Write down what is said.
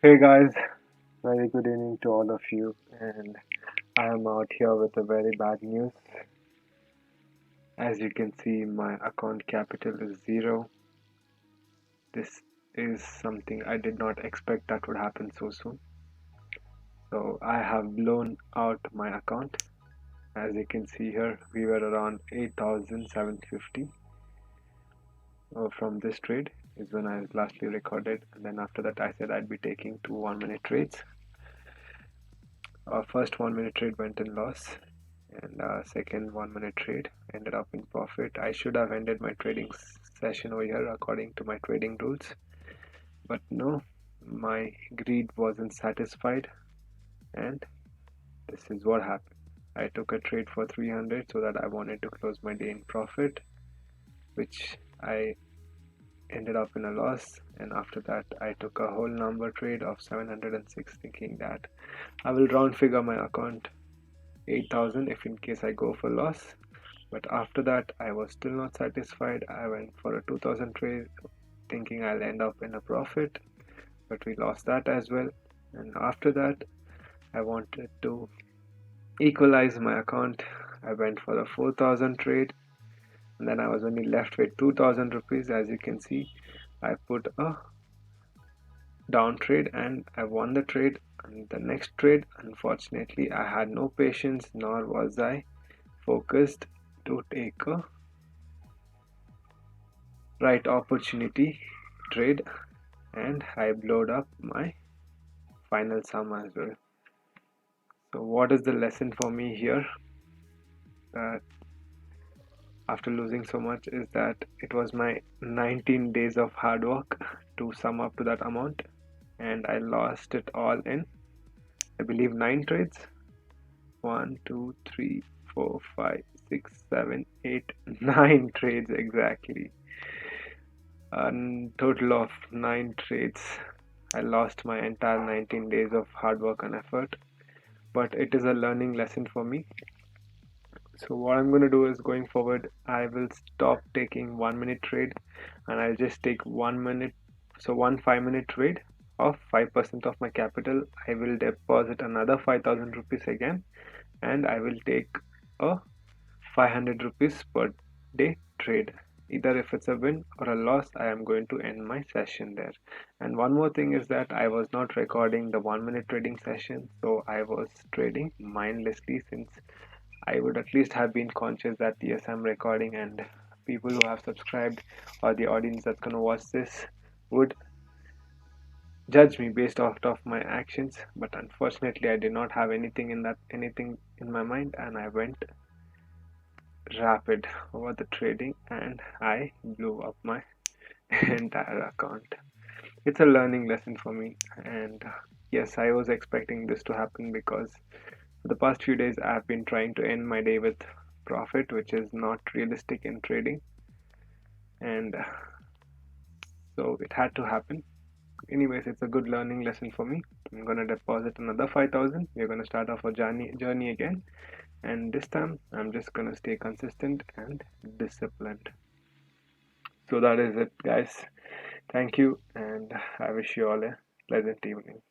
Hey guys, very good evening to all of you, and I am out here with a very bad news. As you can see, my account capital is zero. This is something I did not expect that would happen so soon. So I have blown out my account. As you can see here, we were around 8,750 from this trade is when I lastly recorded, and then after that I said I'd be taking two 1 minute trades. Our first 1 minute trade went in loss, and second 1 minute trade ended up in profit. I should have ended my trading session over here according to my trading rules, but no, my greed wasn't satisfied, and this is what happened. I took a trade for 300 so that I wanted to close my day in profit, which I ended up in a loss, and after that I took a whole number trade of 706 thinking that I will round figure my account 8,000 if in case I go for loss. But after that, I was still not satisfied. I went for a 2000 trade thinking I'll end up in a profit, but we lost that as well. And after that, I wanted to equalize my account. I went for a 4000 trade, and then I was only left with 2000 rupees. As you can see, I put a down trade and I won the trade. And the next trade, unfortunately, I had no patience nor was I focused to take a right opportunity trade, and I blowed up my final sum as well. So what is the lesson for me here, that after losing so much, is that it was my 19 days of hard work to sum up to that amount, and I lost it all in, I believe, 9 trades. 1 2 3 4 5 6 7 8 9 trades exactly. A total of 9 trades. I lost my entire 19 days of hard work and effort, but it is a learning lesson for me. So what I'm going to do is, going forward, I will stop taking 1 minute trade, and I'll just take 1 minute, so one 5 minute trade of 5% of my capital. I will deposit another 5,000 rupees again, and I will take a 500 rupees per day trade. Either if it's a win or a loss, I am going to end my session there. And one more thing is that I was not recording the 1 minute trading session, so I was trading mindlessly, since I would at least have been conscious that yes, I'm recording, and people who have subscribed or the audience that's gonna watch this would judge me based off of my actions. But unfortunately, I did not have anything in my mind, and I went rapid over the trading and I blew up my entire account. It's a learning lesson for me, and yes, I was expecting this to happen, because for the past few days I've been trying to end my day with profit, which is not realistic in trading, and so it had to happen. Anyways, it's a good learning lesson for me. I'm gonna deposit another 5,000. We're gonna start off a journey again, and this time I'm just gonna stay consistent and disciplined. So that is it, guys. Thank you, and I wish you all a pleasant evening.